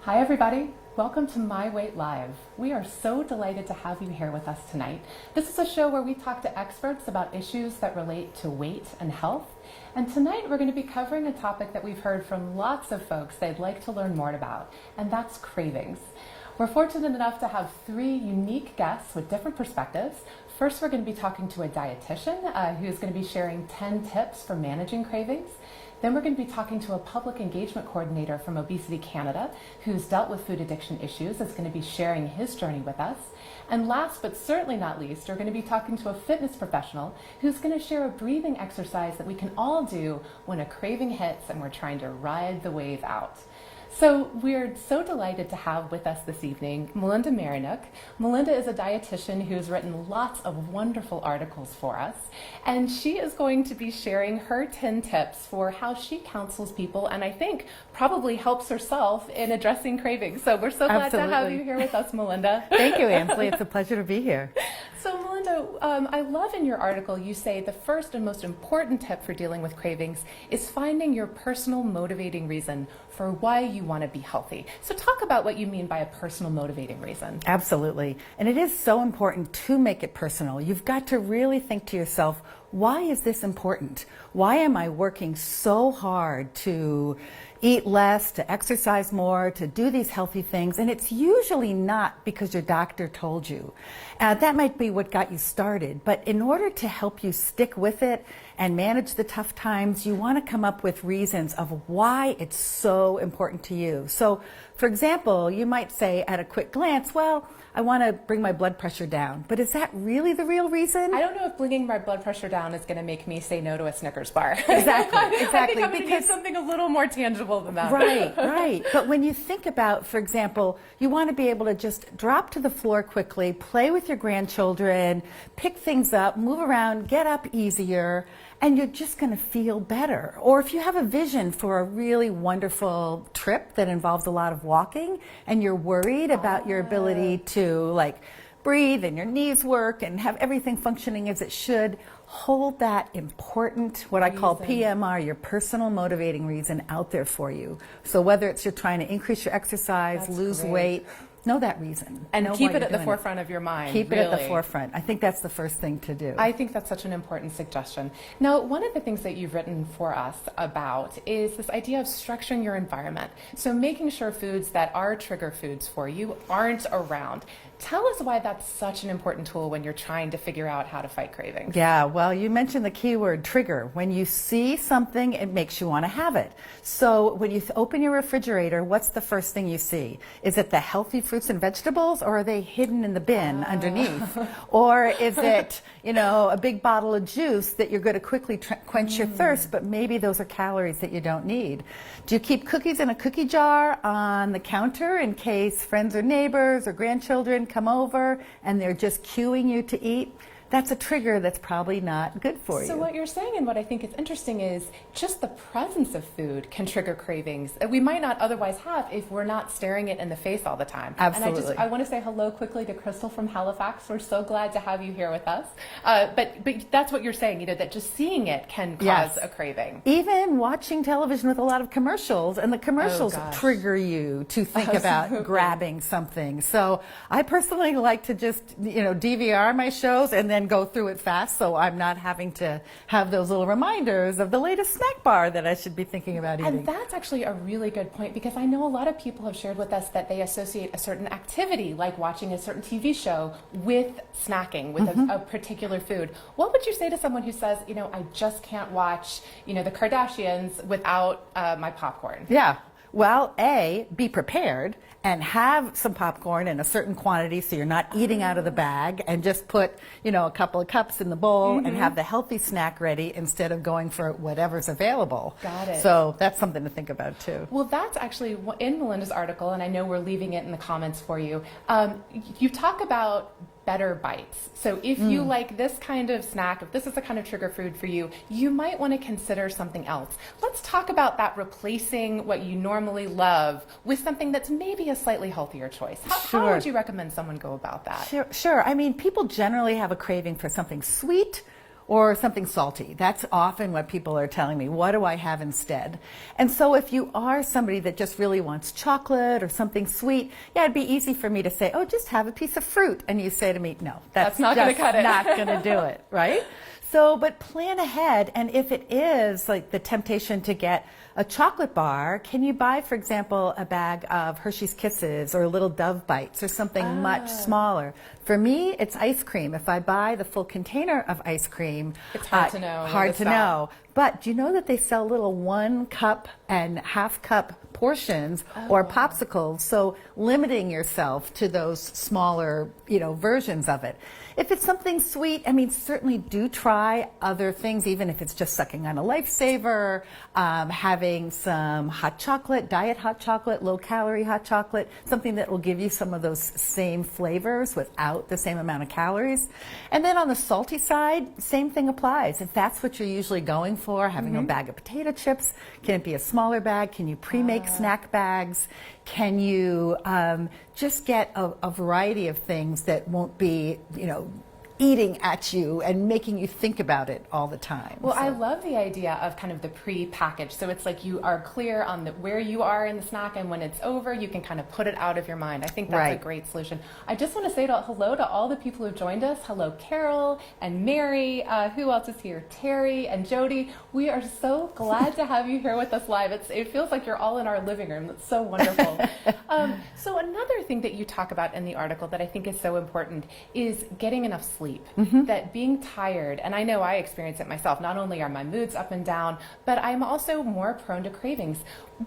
Hi everybody, welcome to My Weight Live. We are so delighted to have you here with us tonight. This is a show where we talk to experts about issues that relate to weight and health. And tonight we're going to be covering a topic that we've heard from lots of folks they'd like to learn more about, and that's cravings. We're fortunate enough to have three unique guests with different perspectives. First, we're going to be talking to a dietitian who's going to be sharing 10 tips for managing cravings. Then we're going to be talking to a public engagement coordinator from Obesity Canada who's dealt with food addiction issues. Is going to be sharing his journey with us. And last but certainly not least, we're going to be talking to a fitness professional who's going to share a breathing exercise that we can all do when a craving hits and we're trying to ride the wave out. So we're so delighted to have with us this evening Melinda Maryniuk. Melinda is a dietitian who's written lots of wonderful articles for us, and she is going to be sharing her 10 tips for how she counsels people and I think probably helps herself in addressing cravings. So we're so glad to have you here with us, Melinda. Thank you, Ansley. It's a pleasure to be here. So Melinda, I love in your article you say the first and most important tip for dealing with cravings is finding your personal motivating reason for why you want to be healthy. So talk about what you mean by a personal motivating reason. Absolutely. And it is so important to make it personal. You've got to really think to yourself, why is this important? Why am I working so hard to eat less, to exercise more, to do these healthy things? And it's usually not because your doctor told you. That might be what got you started, but in order to help you stick with it and manage the tough times, you want to come up with reasons of why it's so important to you. So, for example, you might say at a quick glance, well, I want to bring my blood pressure down. But is that really the real reason? I don't know if bringing my blood pressure down is going to make me say no to a Snickers bar. Exactly. I think I'm going to need something a little more tangible than that. Right. But when you think about, for example, you want to be able to just drop to the floor quickly, play with your grandchildren, pick things up, move around, get up easier, and you're just going to feel better. Or if you have a vision for a really wonderful trip that involves a lot of walking and you're worried about your ability to breathe and your knees work and have everything functioning as it should, hold that important, what I call PMR, your personal motivating reason out there for you. So whether it's you're trying to increase your exercise, lose weight, know that reason. And keep it at the forefront of your mind. Keep it at the forefront. I think that's the first thing to do. I think that's such an important suggestion. Now, one of the things that you've written for us about is this idea of structuring your environment. So making sure foods that are trigger foods for you aren't around. Tell us why that's such an important tool when you're trying to figure out how to fight cravings. Yeah, well, you mentioned the keyword trigger. When you see something, it makes you want to have it. So when you open your refrigerator, what's the first thing you see? Is it the healthy fruits and vegetables, or are they hidden in the bin underneath? Or is it, a big bottle of juice that you're going to quickly quench your thirst, but maybe those are calories that you don't need? Do you keep cookies in a cookie jar on the counter in case friends or neighbors or grandchildren come over and they're just cueing you to eat? That's a trigger that's probably not good for you. So what you're saying, and what I think is interesting, is just the presence of food can trigger cravings that we might not otherwise have if we're not staring it in the face all the time. Absolutely. And I want to say hello quickly to Crystal from Halifax. We're so glad to have you here with us. But that's what you're saying, that just seeing it can cause a craving. Even watching television with a lot of commercials, and the commercials trigger you to think about grabbing something. So I personally like to just, DVR my shows and then go through it fast, so I'm not having to have those little reminders of the latest snack bar that I should be thinking about eating. And that's actually a really good point, because I know a lot of people have shared with us that they associate a certain activity, like watching a certain TV show, with snacking, with a particular food. What would you say to someone who says, I just can't watch, the Kardashians without my popcorn? Yeah. Well, be prepared and have some popcorn in a certain quantity so you're not eating out of the bag, and just put, a couple of cups in the bowl and have the healthy snack ready instead of going for whatever's available. Got it. So that's something to think about too. Well, that's actually in Melinda's article, and I know we're leaving it in the comments for you. You talk about better bites. So if you like this kind of snack, if this is the kind of trigger food for you, you might want to consider something else. Let's talk about that, replacing what you normally love with something that's maybe a slightly healthier choice. How would you recommend someone go about that? Sure. I mean, people generally have a craving for something sweet or something salty. That's often what people are telling me. What do I have instead? And so if you are somebody that just really wants chocolate or something sweet, yeah, it'd be easy for me to say, oh, just have a piece of fruit. And you say to me, no, that's not going to cut it. Not going to do it, right? So, but plan ahead. And if it is like the temptation to get a chocolate bar, can you buy, for example, a bag of Hershey's Kisses or little Dove Bites or something much smaller? For me, it's ice cream. If I buy the full container of ice cream, it's hard to know. Hard to know. But do you know that they sell little 1 cup and half cup portions or popsicles? So limiting yourself to those smaller, versions of it. If it's something sweet, I mean, certainly do try other things, even if it's just sucking on a Lifesaver, having some hot chocolate, diet hot chocolate, low calorie hot chocolate, something that will give you some of those same flavors without the same amount of calories. And then on the salty side, same thing applies. If that's what you're usually going for, having a bag of potato chips, can it be a smaller bag? Can you pre-make snack bags? Can you just get a variety of things that won't be, eating at you and making you think about it all the time? Well, I love the idea of kind of the pre-packaged. So it's like you are clear on where you are in the snack, and when it's over, you can kind of put it out of your mind. I think that's a great solution. I just want to say hello to all the people who joined us. Hello, Carol and Mary. Who else is here? Terry and Jody. We are so glad to have you here with us live. It feels like you're all in our living room. That's so wonderful. So another thing that you talk about in the article that I think is so important is getting enough sleep. That being tired, and I know I experience it myself, not only are my moods up and down, but I'm also more prone to cravings.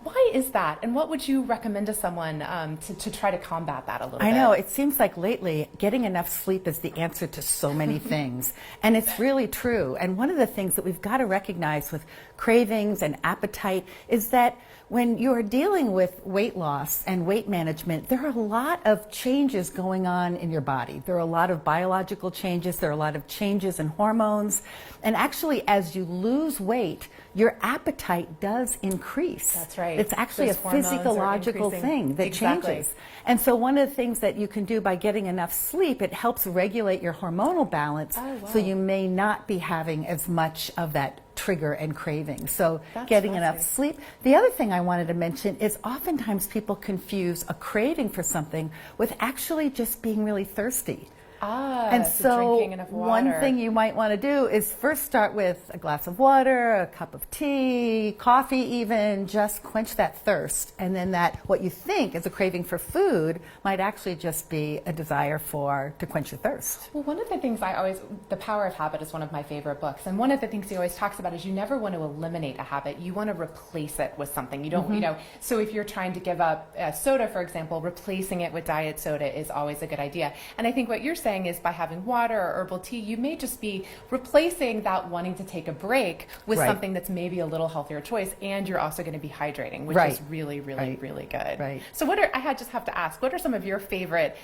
Why is that? And what would you recommend to someone to try to combat that a little bit? I know, it seems like lately getting enough sleep is the answer to so many things. And it's really true. And one of the things that we've got to recognize with cravings and appetite is that when you're dealing with weight loss and weight management, there are a lot of changes going on in your body. There are a lot of biological changes. There are a lot of changes in hormones. And actually, as you lose weight, your appetite does increase. That's right. It's actually a physiological thing that changes. And so one of the things that you can do by getting enough sleep, it helps regulate your hormonal balance, so you may not be having as much of that trigger and craving. So getting enough sleep. The other thing I wanted to mention is oftentimes people confuse a craving for something with actually just being really thirsty. And so drinking enough water. One thing you might want to do is first start with a glass of water, a cup of tea, coffee even, just quench that thirst. And then what you think is a craving for food might actually just be a desire to quench your thirst. Well, one of the things The Power of Habit is one of my favorite books. And one of the things he always talks about is you never want to eliminate a habit. You want to replace it with something. You don't, so if you're trying to give up soda, for example, replacing it with diet soda is always a good idea. And I think what you're saying is by having water or herbal tea, you may just be replacing that wanting to take a break with something that's maybe a little healthier choice, and you're also going to be hydrating, which is really, really, really good. Right. So I just have to ask, what are some of your favorite,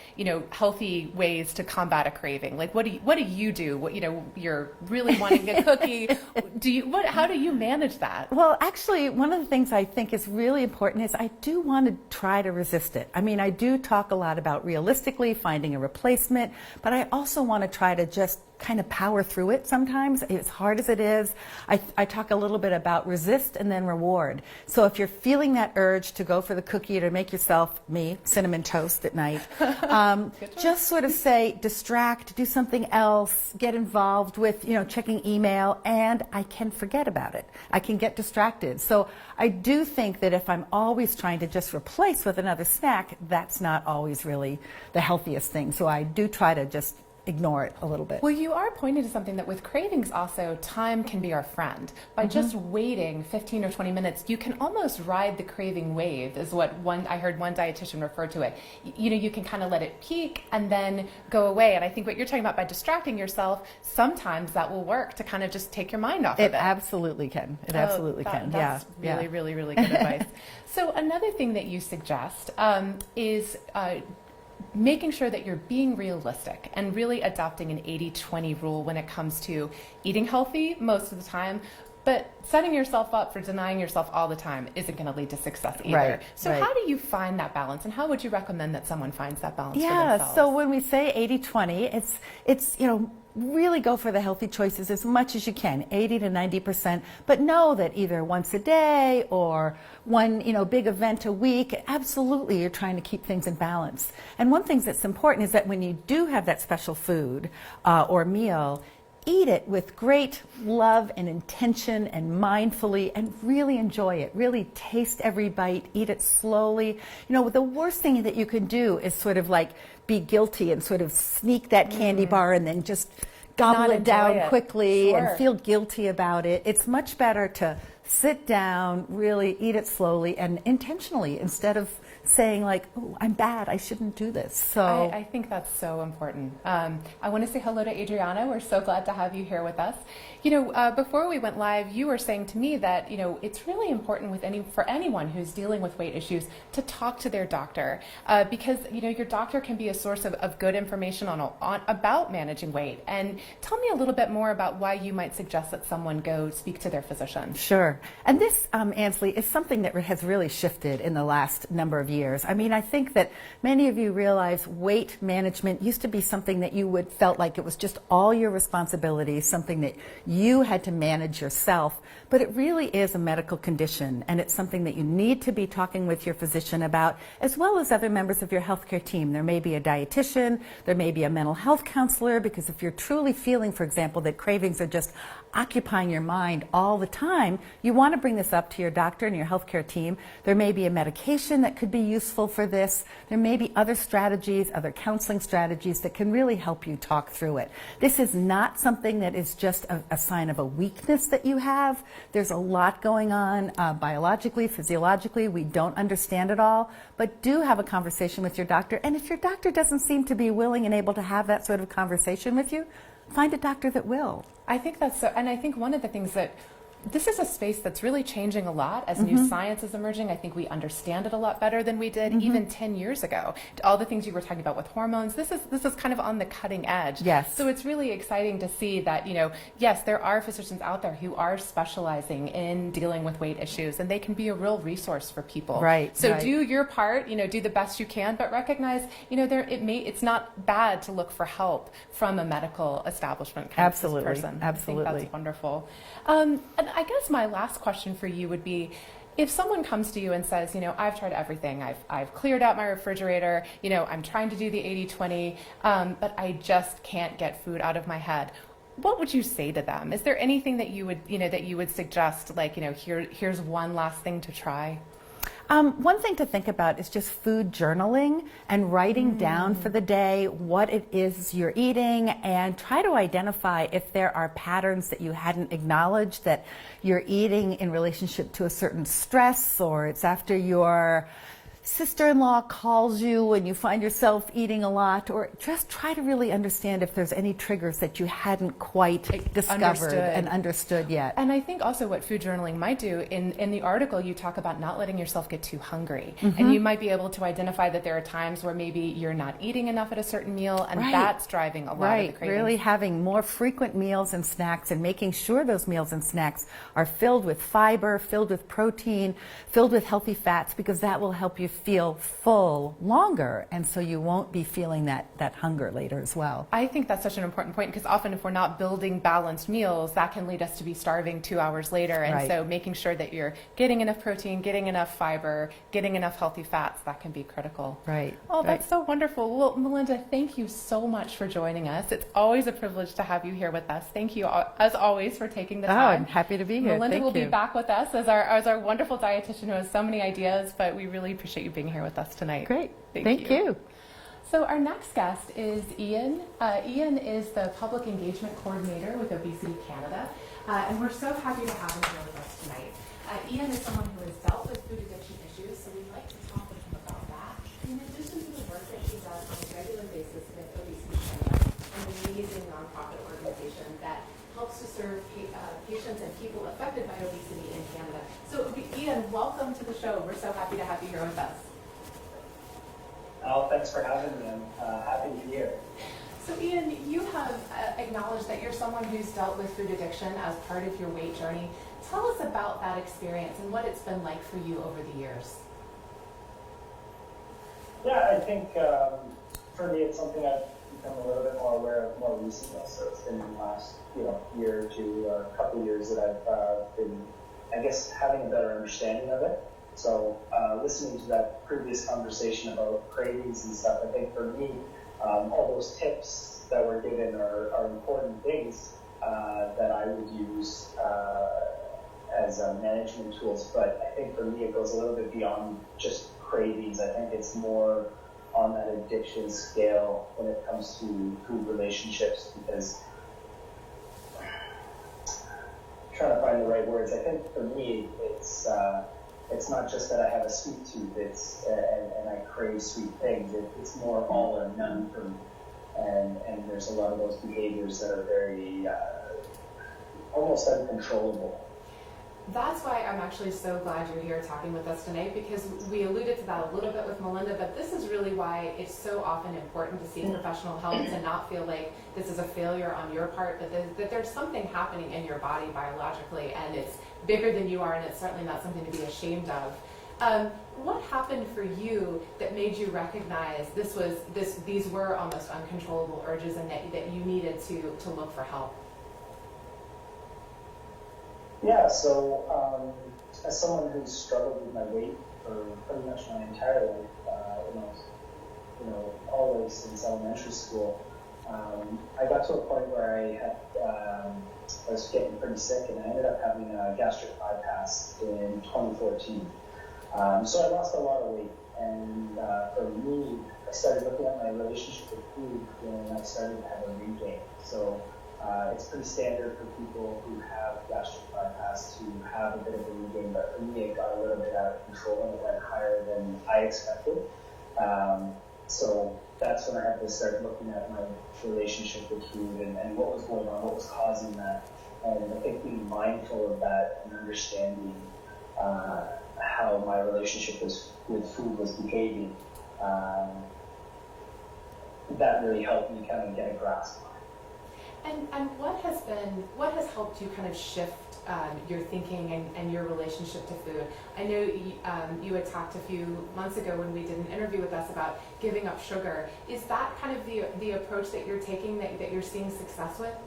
healthy ways to combat a craving? Like, what do you do? You're really wanting a cookie. How do you manage that? Well, actually, one of the things I think is really important is I do want to try to resist it. I mean, I do talk a lot about realistically finding a replacement, but I also want to try to just kind of power through it sometimes, as hard as it is. I talk a little bit about resist and then reward. So if you're feeling that urge to go for the cookie or to make yourself, cinnamon toast at night, just sort of say, distract, do something else, get involved with, checking email, and I can forget about it. I can get distracted. So I do think that if I'm always trying to just replace with another snack, that's not always really the healthiest thing. So I do try to just ignore it a little bit. Well, you are pointing to something that with cravings also, time can be our friend. By just waiting 15 or 20 minutes, you can almost ride the craving wave, is what I heard one dietitian refer to it. You can kind of let it peak and then go away. And I think what you're talking about by distracting yourself, sometimes that will work to kind of just take your mind off of it. It absolutely can. It absolutely can. That's really, really, really good advice. So another thing that you suggest is making sure that you're being realistic and really adopting an 80-20 rule when it comes to eating healthy most of the time, but setting yourself up for denying yourself all the time isn't going to lead to success either. Right, So right. how do you find that balance, and how would you recommend that someone finds that balance for Yeah, themselves? so when we say 80-20, it's really go for the healthy choices as much as you can, 80 to 90%, but know that either once a day or one, big event a week, absolutely you're trying to keep things in balance. And one thing that's important is that when you do have that special food or meal, eat it with great love and intention and mindfully, and really enjoy it. Really taste every bite, eat it slowly. The worst thing that you can do is sort of like be guilty and sort of sneak that candy bar and then just gobble it down quickly and feel guilty about it. It's much better to sit down, really eat it slowly and intentionally, instead of saying like, oh, I'm bad, I shouldn't do this. So I think that's so important. I want to say hello to Adriana. We're so glad to have you here with us. Before we went live, you were saying to me that, it's really important for anyone who's dealing with weight issues to talk to their doctor, because, your doctor can be a source of good information about managing weight. And tell me a little bit more about why you might suggest that someone go speak to their physician. Sure. And this, Ansley, is something that has really shifted in the last number of years. I mean, I think that many of you realize weight management used to be something that you felt like it was just all your responsibility, something that you had to manage yourself. But it really is a medical condition, and it's something that you need to be talking with your physician about, as well as other members of your healthcare team. There may be a dietitian, there may be a mental health counselor, because if you're truly feeling, for example, that cravings are just occupying your mind all the time, you want to bring this up to your doctor and your healthcare team. There may be a medication that could be useful for this. There may be other strategies, other counseling strategies that can really help you talk through it. This is not something that is just a sign of a weakness that you have. There's a lot going on biologically, physiologically. We don't understand it all, but do have a conversation with your doctor. And if your doctor doesn't seem to be willing and able to have that sort of conversation with you, find a doctor that will. I think that's so, and I think one of the things that this is a space that's really changing a lot as new science is emerging. I think we understand it a lot better than we did even 10 years ago. All the things you were talking about with hormones, this is kind of on the cutting edge. Yes. So it's really exciting to see that, yes, there are physicians out there who are specializing in dealing with weight issues, and they can be a real resource for people. Right. So do your part, do the best you can, but recognize, it's not bad to look for help from a medical establishment kind Absolutely. of person. Absolutely. I think that's wonderful. And I guess my last question for you would be, if someone comes to you and says, I've tried everything, I've cleared out my refrigerator, I'm trying to do the 80-20, but I just can't get food out of my head, what would you say to them? Is there anything that you would suggest, like, here's one last thing to try? One thing to think about is just food journaling and writing down for the day what it is you're eating, and try to identify if there are patterns that you hadn't acknowledged that you're eating in relationship to a certain stress, or it's after your sister-in-law calls you and you find yourself eating a lot, or just try to really understand if there's any triggers that you hadn't quite discovered and understood yet. And I think also what food journaling might do, in the article you talk about not letting yourself get too hungry, and you might be able to identify that there are times where maybe you're not eating enough at a certain meal, and that's driving a lot of the cravings. Really having more frequent meals and snacks, and making sure those meals and snacks are filled with fiber, filled with protein, filled with healthy fats, because that will help you feel full longer, and so you won't be feeling that hunger later as well. I think that's such an important point, because often if we're not building balanced meals, that can lead us to be starving 2 hours later. And so making sure that you're getting enough protein, getting enough fiber, getting enough healthy fats, that can be critical. Right. Oh, that's so wonderful. Well, Melinda, thank you so much for joining us. It's always a privilege to have you here with us. Thank you, as always, for taking the time. Oh, I'm happy to be here. Melinda will be back with us as our wonderful dietitian who has so many ideas, but we really appreciate you being here with us tonight. Great. Thank you. So our next guest is Ian. Ian is the Public Engagement Coordinator with Obesity Canada, and we're so happy to have him here with us tonight. Ian is someone who has dealt with food addiction issues, so we'd like to talk with him about that. In addition to the work that he does on a regular basis with Obesity Canada, an amazing nonprofit organization that helps to serve patients and people affected by obesity in Canada. So Ian, welcome to the show. We're so happy to have you here with us. Oh, thanks for having me. I'm happy to be here. So Ian, you have acknowledged that you're someone who's dealt with food addiction as part of your weight journey. Tell us about that experience and what it's been like for you over the years. Yeah, I think for me it's something I've become a little bit more aware of more recently. So it's been in the last year or two, or a couple of years that I've been, I guess, having a better understanding of it. So listening to that previous conversation about cravings and stuff, I think for me, all those tips that were given are important things that I would use as management tools. But I think for me, it goes a little bit beyond just cravings. I think it's more on that addiction scale when it comes to food relationships, because trying to find the right words. I think for me, it's not just that I have a sweet tooth. And I crave sweet things. It's more all or none for me. And there's a lot of those behaviors that are very almost uncontrollable. That's why I'm actually so glad you're here talking with us tonight, because we alluded to that a little bit with Melinda, but this is really why it's so often important to seek professional help, to not feel like this is a failure on your part, but that there's something happening in your body biologically, and it's bigger than you are, and it's certainly not something to be ashamed of. What happened for you that made you recognize these were almost uncontrollable urges, and that you needed to look for help? Yeah, so as someone who's struggled with my weight for pretty much my entire life, all the way since elementary school, I got to a point where I was getting pretty sick, and I ended up having a gastric bypass in 2014. So I lost a lot of weight, and for me, I started looking at my relationship with food when I started to have a regain. So it's pretty standard for people who have gastric bypass to have a bit of a regain, but for me it got a little bit out of control and it went higher than I expected. So that's when I had to start looking at my relationship with food and what was going on, what was causing that. And I think being mindful of that and understanding how my relationship with food was behaving, that really helped me kind of get a grasp. And what has helped you kind of shift your thinking and your relationship to food? I know you had talked a few months ago when we did an interview with us about giving up sugar. Is that kind of the approach that you're taking, that you're seeing success with?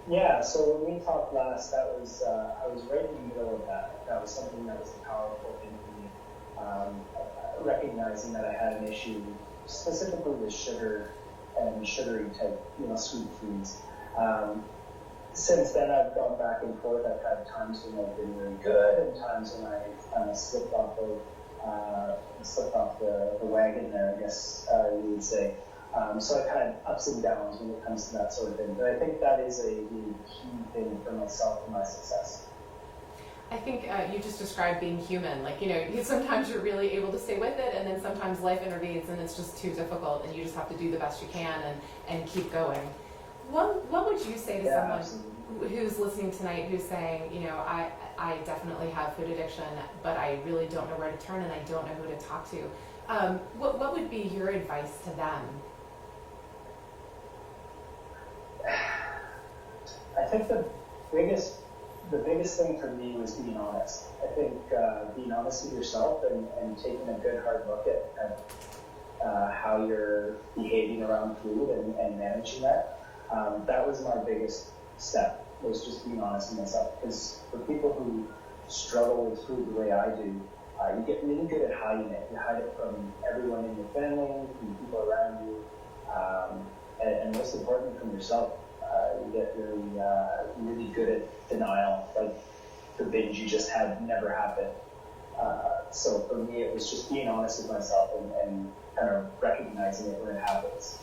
Yeah, so when we talked last, I was right in the middle of that. That was something that was a powerful thing for me. Recognizing that I had an issue specifically with sugar and sugary type, sweet foods. Since then, I've gone back and forth. I've had times when I've been really good and times when I kind of slipped off the wagon there, I guess you would say. So I've had ups and downs when it comes to that sort of thing. But I think that is a really key thing for myself and my success. I think you just described being human. Like, sometimes you're really able to stay with it, and then sometimes life intervenes and it's just too difficult, and you just have to do the best you can and keep going. What would you say to someone who's listening tonight who's saying, I definitely have food addiction, but I really don't know where to turn and I don't know who to talk to? What would be your advice to them? I think the biggest thing for me was being honest. I think being honest with yourself and taking a good hard look at how you're behaving around food and managing that. That was my biggest step, was just being honest with myself. Because for people who struggle with food the way I do, you get really good at hiding it. You hide it from everyone in your family, from people around you, and most importantly from yourself. You get really good at denial, like the binge you just had never happened. So for me, it was just being honest with myself and kind of recognizing it when it happens.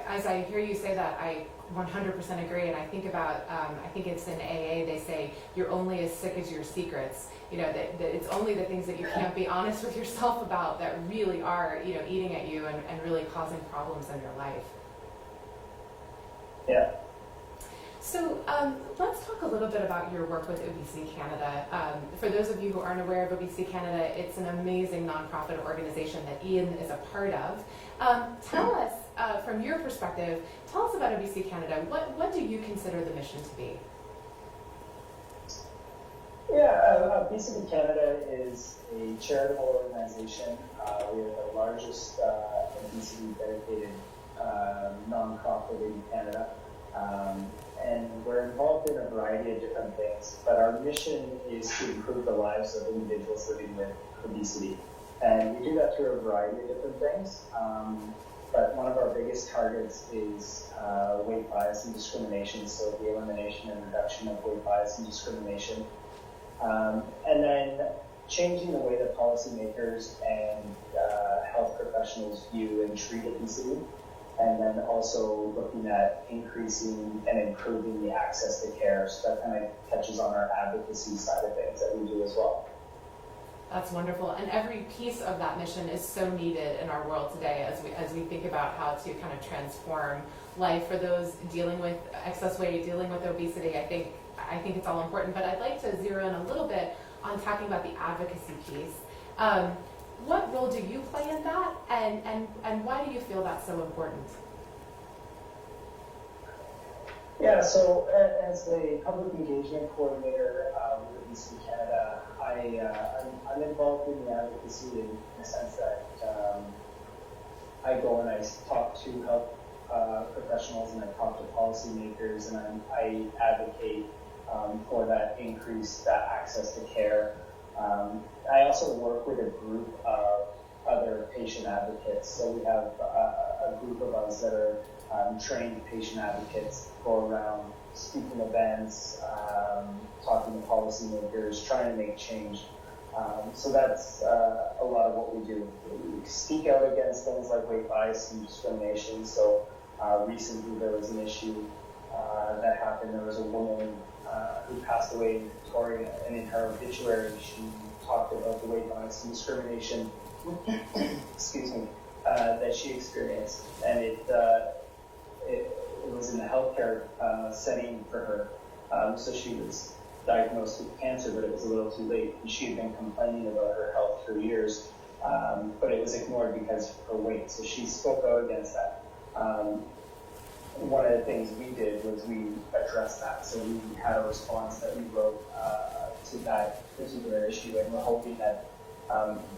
As I hear you say that, I 100% agree, and I think about, I think it's in AA, they say, you're only as sick as your secrets. That it's only the things that you can't be honest with yourself about that really are, eating at you and really causing problems in your life. Yeah. So let's talk a little bit about your work with Obesity Canada. For those of you who aren't aware of Obesity Canada, it's an amazing nonprofit organization that Ian is a part of. Tell us from your perspective, tell us about Obesity Canada. What do you consider the mission to be? Yeah, Obesity Canada is a charitable organization. We are the largest obesity-dedicated nonprofit in Canada. And we're involved in a variety of different things, but our mission is to improve the lives of individuals living with obesity. And we do that through a variety of different things. But one of our biggest targets is weight bias and discrimination, so the elimination and reduction of weight bias and discrimination. And then changing the way that policymakers and health professionals view and treat obesity, and then also looking at increasing and improving the access to care. So that kind of touches on our advocacy side of things that we do as well. That's wonderful, and every piece of that mission is so needed in our world today as we think about how to kind of transform life for those dealing with excess weight, dealing with obesity. I think it's all important, but I'd like to zero in a little bit on talking about the advocacy piece. What role do you play in that, and why do you feel that's so important? Yeah, so as a public engagement coordinator with Obesity Canada, I'm involved in the advocacy in the sense that I go and I talk to health professionals and I talk to policymakers, and I advocate for that increased access to care. I also work with a group of other patient advocates. So we have a group of us that are trained patient advocates, go around speaking events, talking to policymakers, trying to make change. So that's a lot of what we do. We speak out against things like weight bias and discrimination. So recently there was an issue that happened. There was a woman who passed away in Victoria, and in her obituary she talked about the weight bias and discrimination excuse me, that she experienced, and it was in the healthcare setting for her. So she was diagnosed with cancer, but it was a little too late. And she had been complaining about her health for years, but it was ignored because of her weight. So she spoke out against that. One of the things we did was we addressed that. So we had a response that we wrote to that particular issue, and we're hoping that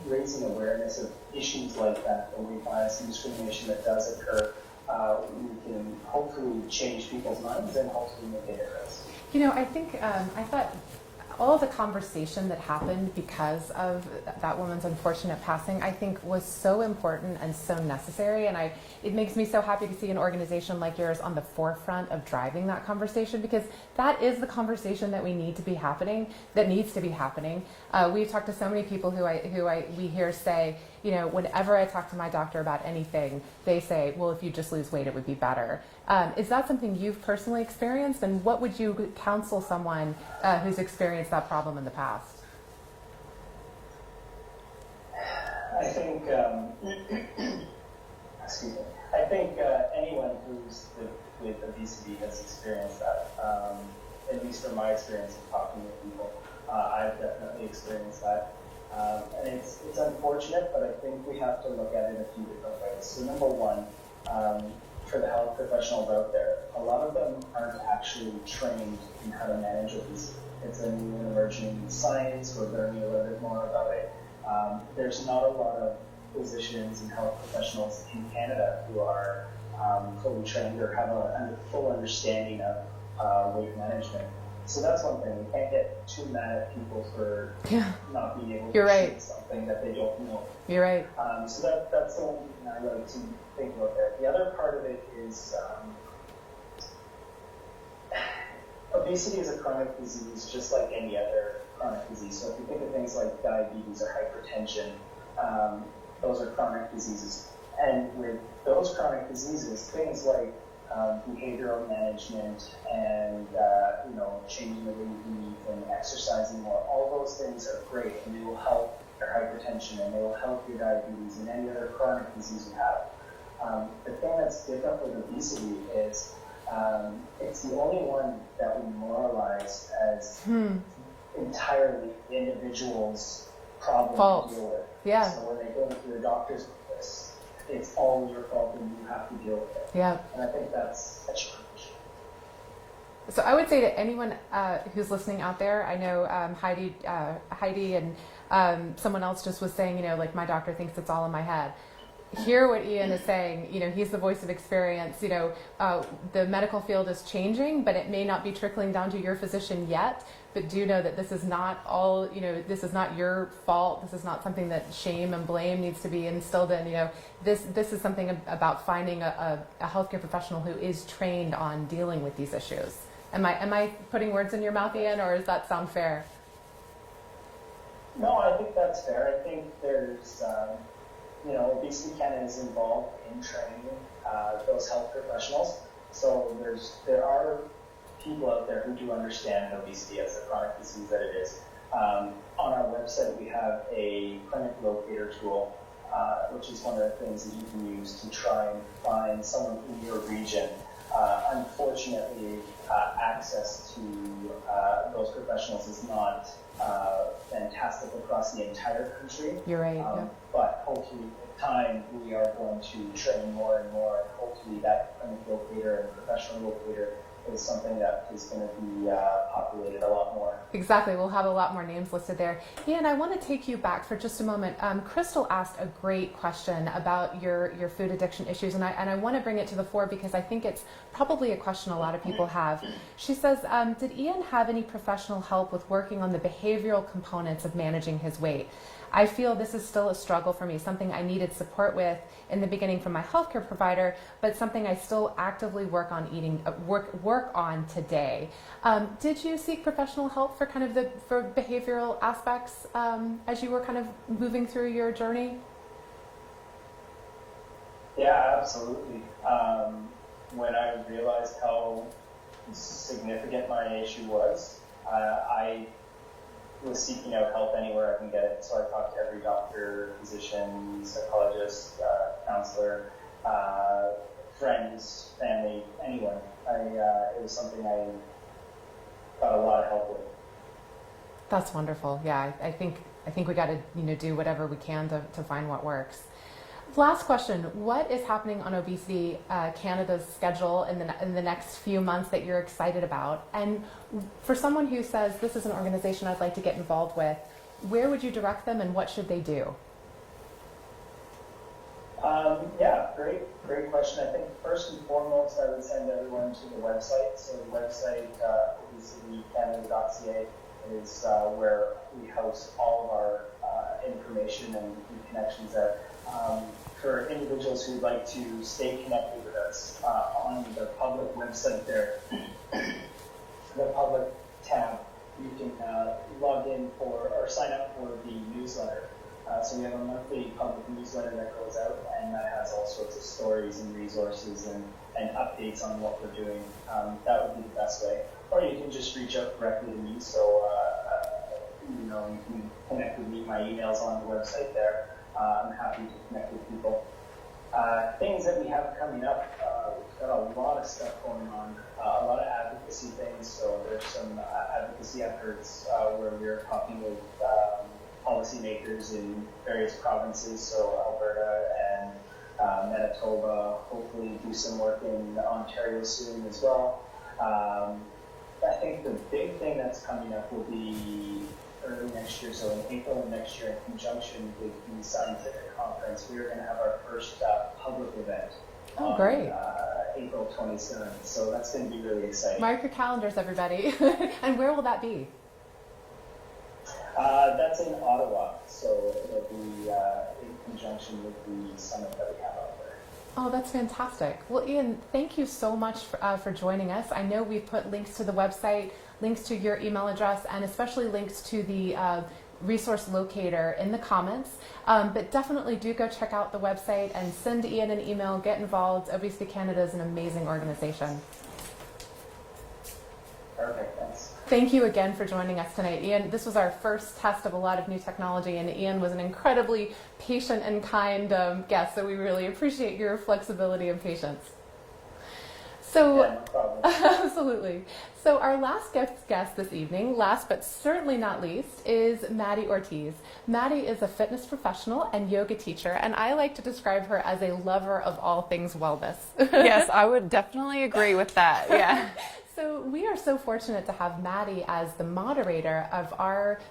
raising awareness of issues like that, the weight bias and discrimination that does occur, we can hopefully change people's minds and hopefully make a difference. You know, I think, I thought all of the conversation that happened because of that woman's unfortunate passing, I think was so important and so necessary. And it makes me so happy to see an organization like yours on the forefront of driving that conversation, because that is the conversation that needs to be happening. We've talked to so many people we hear say, you know, whenever I talk to my doctor about anything, they say, well, if you just lose weight, it would be better. Is that something you've personally experienced? And what would you counsel someone who's experienced that problem in the past? I think, excuse me, I think anyone who's lived with obesity has experienced that. At least from my experience of talking with people, I've definitely experienced that. And it's unfortunate, but I think we have to look at it a few different ways. So number one, for the health professionals out there, a lot of them aren't actually trained in how to manage obesity. It's a new and emerging science. We're learning a little bit more about it. There's not a lot of physicians and health professionals in Canada who are fully trained or have a full understanding of weight management. So that's one thing. We can't get too mad at people for not being able to treat something that they don't know. You're right. So that's the one thing I like to think about there. The other part of it is obesity is a chronic disease, just like any other chronic disease. So if you think of things like diabetes or hypertension, those are chronic diseases. And with those chronic diseases, things like behavioral management and changing the way you eat and exercising more, all those things are great, and they will help your hypertension and they will help your diabetes and any other chronic disease you have. The thing that's different with obesity is it's the only one that we moralize as entirely the individual's problem to deal with. Yeah. So when they go to the doctor's office, it's all your fault and you have to deal with it. Yeah. And I think that's a challenge. So I would say to anyone who's listening out there, I know Heidi and someone else just was saying, like my doctor thinks it's all in my head. Hear what Ian is saying. He's the voice of experience. The medical field is changing, but it may not be trickling down to your physician yet. But do know that this is not all, this is not your fault. This is not something that shame and blame needs to be instilled in. This is something about finding a healthcare professional who is trained on dealing with these issues. Am I putting words in your mouth, Ian, or does that sound fair? No, I think that's fair. I think there's, Obesity Canada is involved in training those health professionals. So there are people out there who do understand obesity as a chronic disease that it is. On our website, we have a clinic locator tool, which is one of the things that you can use to try and find someone in your region. Unfortunately, access to those professionals is not fantastic across the entire country. You're right. Yeah. But hopefully, with time, we are going to train more and more. And hopefully, that clinic locator and professional locator is something that is going to be populated a lot more. Exactly. We'll have a lot more names listed there. Ian, I want to take you back for just a moment. Crystal asked a great question about your food addiction issues, and I want to bring it to the fore because I think it's probably a question a lot of people have. She says, did Ian have any professional help with working on the behavioral components of managing his weight? I feel this is still a struggle for me, something I needed support with in the beginning from my healthcare provider, but something I still actively work on today. Did you seek professional help for for behavioral aspects as you were kind of moving through your journey? Yeah, absolutely. When I realized how significant my issue was, I was seeking out help anywhere I can get it. So I talked to every doctor, physician, psychologist, counselor, friends, family, anyone. It was something I got a lot of help with. That's wonderful. Yeah, I think we got to do whatever we can to find what works. Last question: what is happening on Obesity Canada's schedule in the next few months that you're excited about? And for someone who says this is an organization I'd like to get involved with, where would you direct them, and what should they do? Yeah, great question. I think first and foremost, I would send everyone to the website. So the website, obesitycanada.ca, is where we host all of our information and connections there. For individuals who'd like to stay connected with us, on the public website there, the public tab, you can log in for or sign up for the newsletter. So we have a monthly public newsletter that goes out, and that has all sorts of stories and resources and updates on what we're doing. That would be the best way. Or you can just reach out directly to me. So you can connect with me. My email's on the website there. I'm happy to connect with people. Things that we have coming up, we've got a lot of stuff going on, a lot of advocacy things. So there's some advocacy efforts where we're talking with policymakers in various provinces, so Alberta and Manitoba, hopefully do some work in Ontario soon as well. I think the big thing that's coming up will be early next year, so in April of next year, in conjunction with the scientific conference, we are going to have our first public event on great. April 27th. So that's going to be really exciting. Mark your calendars, everybody. And where will that be? That's in Ottawa, so it'll be in conjunction with the summit that we have out there. Oh, that's fantastic. Well, Ian, thank you so much for joining us. I know we put links to the website, links to your email address, and especially links to the resource locator in the comments. But definitely do go check out the website and send Ian an email, get involved. Obesity Canada is an amazing organization. Perfect, thanks. Thank you again for joining us tonight. Ian, this was our first test of a lot of new technology, and Ian was an incredibly patient and kind guest, so we really appreciate your flexibility and patience. So, Yeah, no problem. absolutely. So our last guest this evening, last but certainly not least, is Maddie Ortiz. Maddie is a fitness professional and yoga teacher, and I like to describe her as a lover of all things wellness. Yes, I would definitely agree with that. Yeah. So we are so fortunate to have Maddie as the moderator of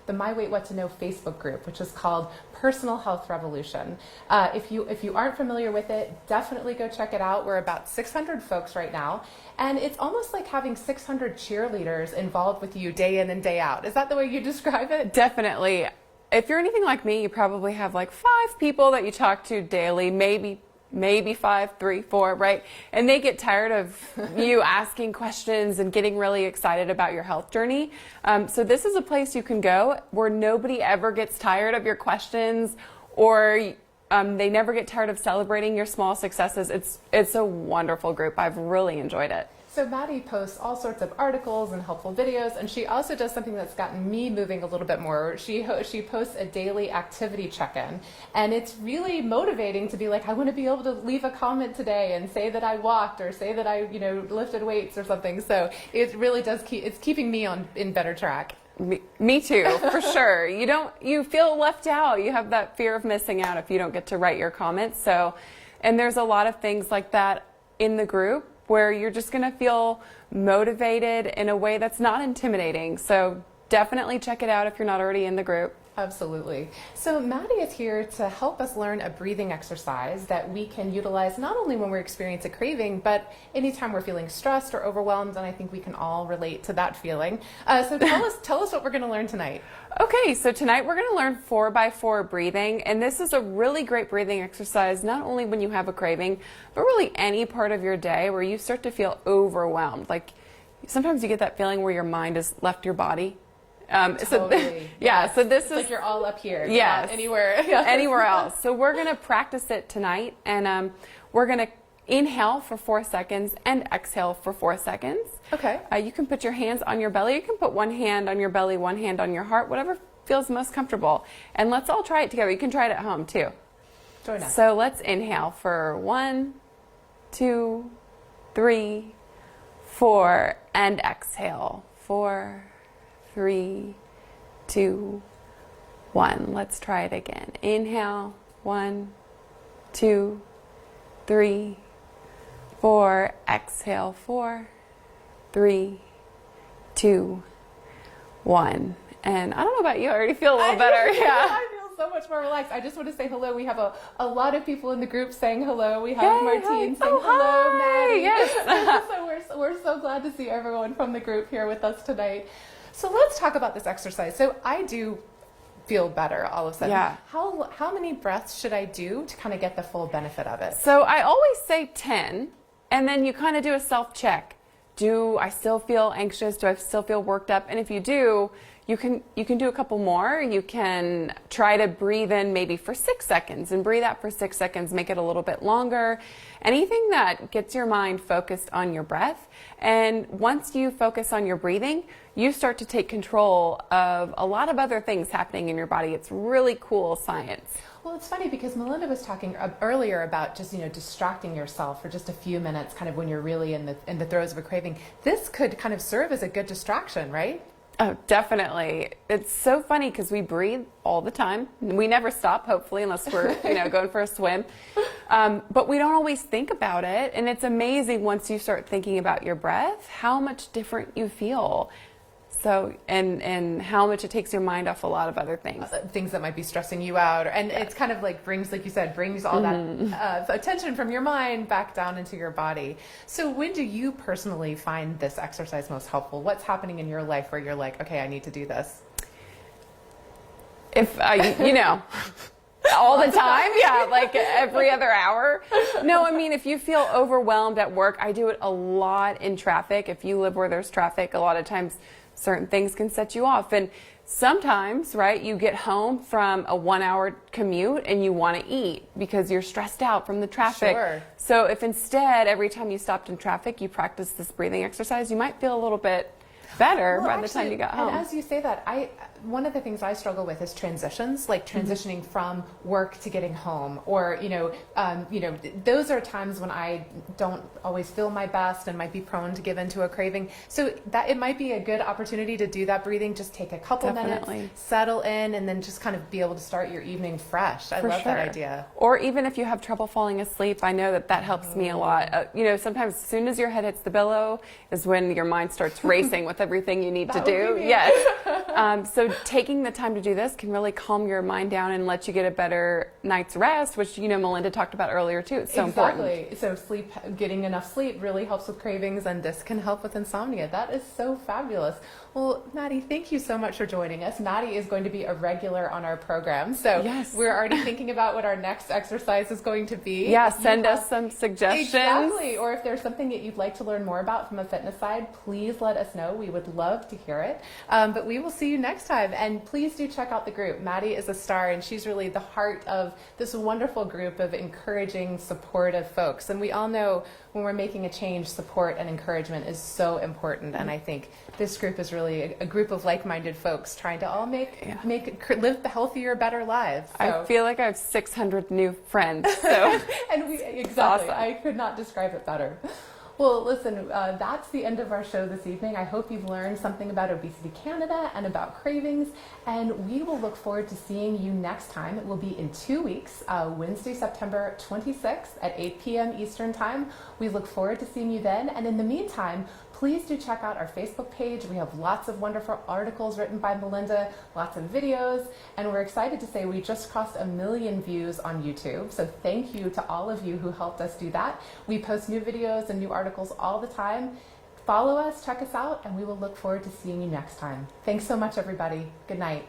the My Weight What to Know Facebook group, which is called Personal Health Revolution. If you aren't familiar with it, definitely go check it out. We're about 600 folks right now, and it's almost like having 600 cheerleaders involved with you day in and day out. Is that the way you describe it? Definitely. If you're anything like me, you probably have like 5 people that you talk to daily, maybe 5, 3, 4, right? And they get tired of you asking questions and getting really excited about your health journey. So this is a place you can go where nobody ever gets tired of your questions, or they never get tired of celebrating your small successes. It's a wonderful group. I've really enjoyed it. So Maddie posts all sorts of articles and helpful videos, and she also does something that's gotten me moving a little bit more. She posts a daily activity check-in, and it's really motivating to be like, I want to be able to leave a comment today and say that I walked or say that I lifted weights or something. So it really does it's keeping me in better track. Me too, for sure. You feel left out. You have that fear of missing out if you don't get to write your comments. So, and there's a lot of things like that in the group where you're just going to feel motivated in a way that's not intimidating. So definitely check it out if you're not already in the group. Absolutely. So Maddie is here to help us learn a breathing exercise that we can utilize not only when we're experiencing a craving, but anytime we're feeling stressed or overwhelmed, and I think we can all relate to that feeling. So tell us what we're going to learn tonight. Okay, so tonight we're going to learn 4x4 breathing, and this is a really great breathing exercise, not only when you have a craving, but really any part of your day where you start to feel overwhelmed. Like sometimes you get that feeling where your mind has left your body. Totally. So this is like you're all up here. Yes. Not anywhere. Anywhere else. So we're going to practice it tonight, and we're going to inhale for 4 seconds and exhale for 4 seconds. Okay. You can put your hands on your belly. You can put one hand on your belly, one hand on your heart, whatever feels most comfortable. And let's all try it together. You can try it at home too. Join us. So let's inhale for 1, 2, 3, 4, and exhale. 4, 3, 2, 1. Let's try it again. Inhale. 1, 2, 3, 4. Exhale. 4, 3, 2, 1. And I don't know about you, I already feel a little better. Yeah. I feel so much more relaxed. I just want to say hello. We have a lot of people in the group saying hello. We have Martine saying hello, Maddie. Yes. So we're so glad to see everyone from the group here with us tonight. So let's talk about this exercise. So I do feel better all of a sudden. Yeah. How many breaths should I do to kind of get the full benefit of it? So I always say 10, and then you kind of do a self-check. Do I still feel anxious? Do I still feel worked up? And if you do, you can do a couple more. You can try to breathe in maybe for 6 seconds and breathe out for 6 seconds, make it a little bit longer. Anything that gets your mind focused on your breath. And once you focus on your breathing, you start to take control of a lot of other things happening in your body. It's really cool science. Well, it's funny because Melinda was talking earlier about just, distracting yourself for just a few minutes, kind of when you're really in the throes of a craving. This could kind of serve as a good distraction, right? Oh, definitely. It's so funny because we breathe all the time. We never stop, hopefully, unless we're, going for a swim. But we don't always think about it. And it's amazing once you start thinking about your breath, how much different you feel. So, and how much it takes your mind off a lot of other things. Things that might be stressing you out. And it's kind of like brings all that attention from your mind back down into your body. So when do you personally find this exercise most helpful? What's happening in your life where you're like, okay, I need to do this? If, all the time, yeah, like every other hour. No, I mean, if you feel overwhelmed at work, I do it a lot in traffic. If you live where there's traffic, a lot of times certain things can set you off. And sometimes, right, you get home from a 1-hour commute and you want to eat because you're stressed out from the traffic. Sure. So if instead, every time you stopped in traffic, you practice this breathing exercise, you might feel a little bit better by the time you got home. And as you say that, one of the things I struggle with is transitions, like transitioning from work to getting home, or those are times when I don't always feel my best and might be prone to give into a craving. So that it might be a good opportunity to do that breathing. Just take a couple minutes, settle in, and then just kind of be able to start your evening fresh. I love that idea. Or even if you have trouble falling asleep, I know that helps me a lot. Sometimes as soon as your head hits the pillow is when your mind starts racing with everything you need to do. Yes. So taking the time to do this can really calm your mind down and let you get a better night's rest, which Melinda talked about earlier too. It's so important. So getting enough sleep really helps with cravings, and this can help with insomnia. That is so fabulous. Well, Maddie, thank you so much for joining us. Maddie is going to be a regular on our program, so we're already thinking about what our next exercise is going to be. Yeah, send us some suggestions. Exactly, or if there's something that you'd like to learn more about from a fitness side, please let us know. We would love to hear it. But we will see you next time, and please do check out the group. Maddie is a star, and she's really the heart of this wonderful group of encouraging, supportive folks. And we all know when we're making a change, support and encouragement is so important, and I think this group is really a group of like-minded folks trying to all live the healthier, better lives. So. I feel like I have 600 new friends. So and exactly, awesome. I could not describe it better. Well, listen, that's the end of our show this evening. I hope you've learned something about Obesity Canada and about cravings, and we will look forward to seeing you next time. It will be in 2 weeks, Wednesday, September 26th at 8 p.m. Eastern Time. We look forward to seeing you then, and in the meantime, please do check out our Facebook page. We have lots of wonderful articles written by Melinda, lots of videos, and we're excited to say we just crossed 1 million views on YouTube. So thank you to all of you who helped us do that. We post new videos and new articles all the time. Follow us, check us out, and we will look forward to seeing you next time. Thanks so much, everybody. Good night.